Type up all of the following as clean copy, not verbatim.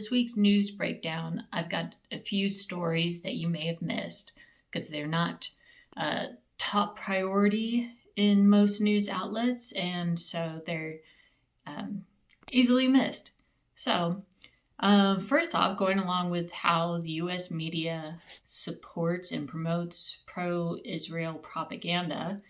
this week's news breakdown, I've got a few stories that you may have missed because they're not top priority in most news outlets, and so they're easily missed. So, first off, going along with how the US media supports and promotes pro Israel propaganda,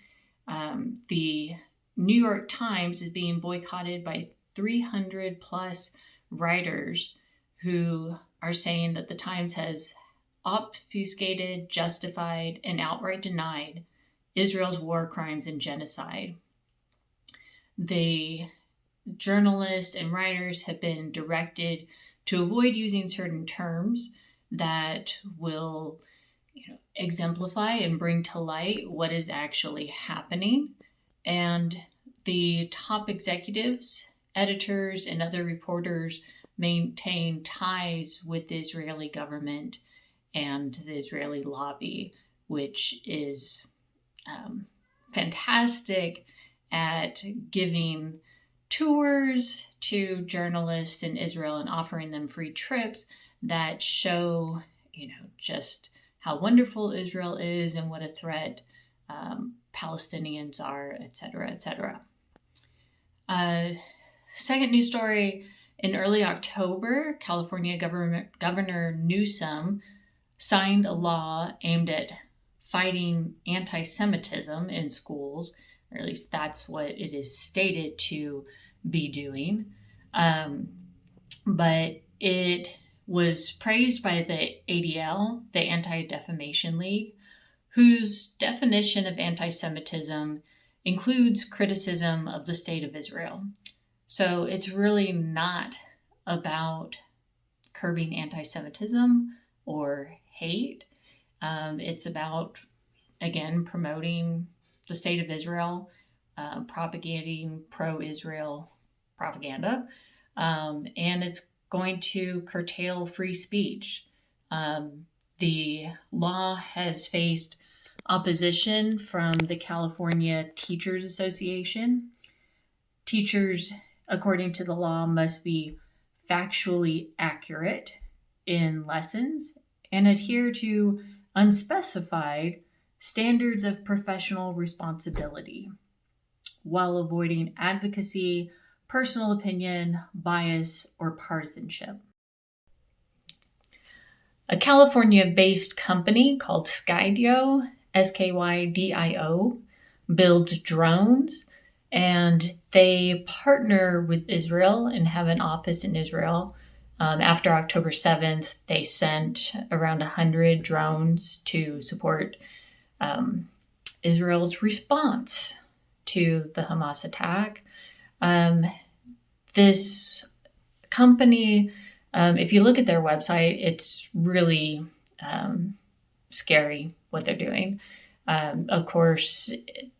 the New York Times is being boycotted by 300 plus writers who are saying that the Times has obfuscated, justified, and outright denied Israel's war crimes and genocide. The journalists and writers have been directed to avoid using certain terms that will exemplify and bring to light what is actually happening. And the top executives, editors, and other reporters maintain ties with the Israeli government and the Israeli lobby, which is fantastic at giving tours to journalists in Israel and offering them free trips that show, just how wonderful Israel is and what a threat Palestinians are, etc., etc. Second news story, in early October, California Governor Newsom signed a law aimed at fighting antisemitism in schools, or at least that's what it is stated to be doing. But it was praised by the ADL, the Anti-Defamation League, whose definition of anti-Semitism includes criticism of the state of Israel. So it's really not about curbing anti-Semitism or hate. It's about, again, promoting the state of Israel, propagating pro-Israel propaganda, and it's going to curtail free speech. The law has faced opposition from the California Teachers Association. Teachers, according to the law, must be factually accurate in lessons and adhere to unspecified standards of professional responsibility while avoiding advocacy, personal opinion, bias, or partisanship. A California-based company called Skydio, SkYdio, builds drones, and they partner with Israel and have an office in Israel. After October 7th, they sent around 100 drones to support Israel's response to the Hamas attack. This company, if you look at their website, it's really scary what they're doing. Of course,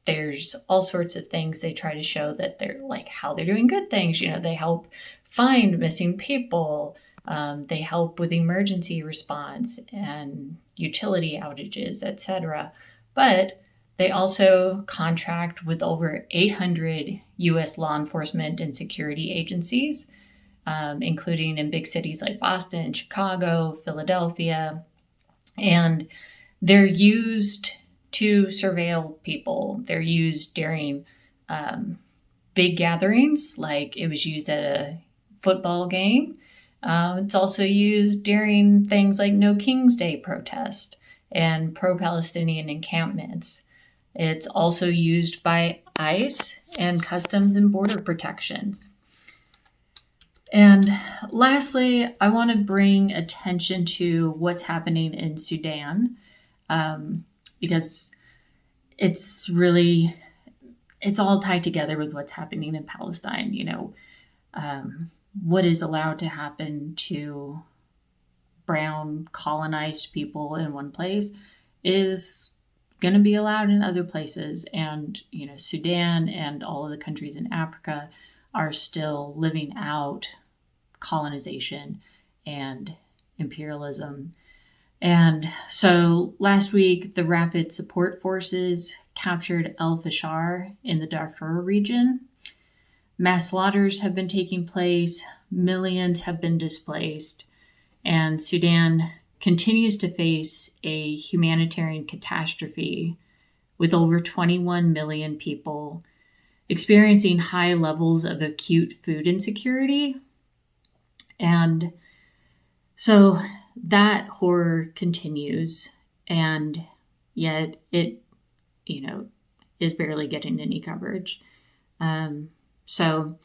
there's all sorts of things they try to show that they're like how they're doing good things. They help find missing people. They help with emergency response and utility outages, etc. But they also contract with over 800 U.S. law enforcement and security agencies, including in big cities like Boston, Chicago, Philadelphia. And they're used to surveil people. They're used during big gatherings, like it was used at a football game. It's also used during things like No King's Day protest and pro-Palestinian encampments. It's also used by ICE and Customs and Border Protections. And lastly, I want to bring attention to what's happening in Sudan, because it's all tied together with what's happening in Palestine. What is allowed to happen to brown colonized people in one place is going to be allowed in other places. And, Sudan and all of the countries in Africa are still living out colonization and imperialism. And so last week, the Rapid Support Forces captured El Fashar in the Darfur region. Mass slaughters have been taking place, millions have been displaced, and Sudan continues to face a humanitarian catastrophe with over 21 million people experiencing high levels of acute food insecurity. And so that horror continues, and yet it, is barely getting any coverage. So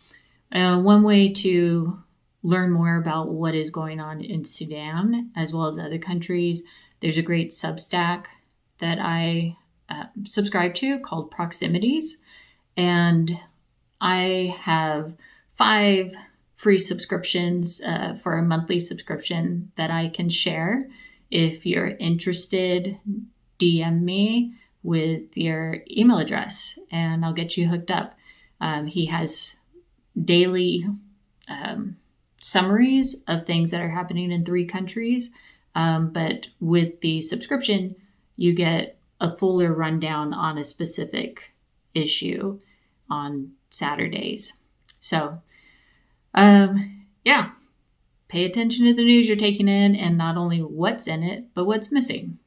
one way to learn more about what is going on in Sudan, as well as other countries, there's a great Substack that I subscribe to called Proximities. And I have 5 free subscriptions for a monthly subscription that I can share. If you're interested, DM me with your email address and I'll get you hooked up. He has daily summaries of things that are happening in 3 countries. But with the subscription, you get a fuller rundown on a specific issue on Saturdays. So, pay attention to the news you're taking in, and not only what's in it, but what's missing.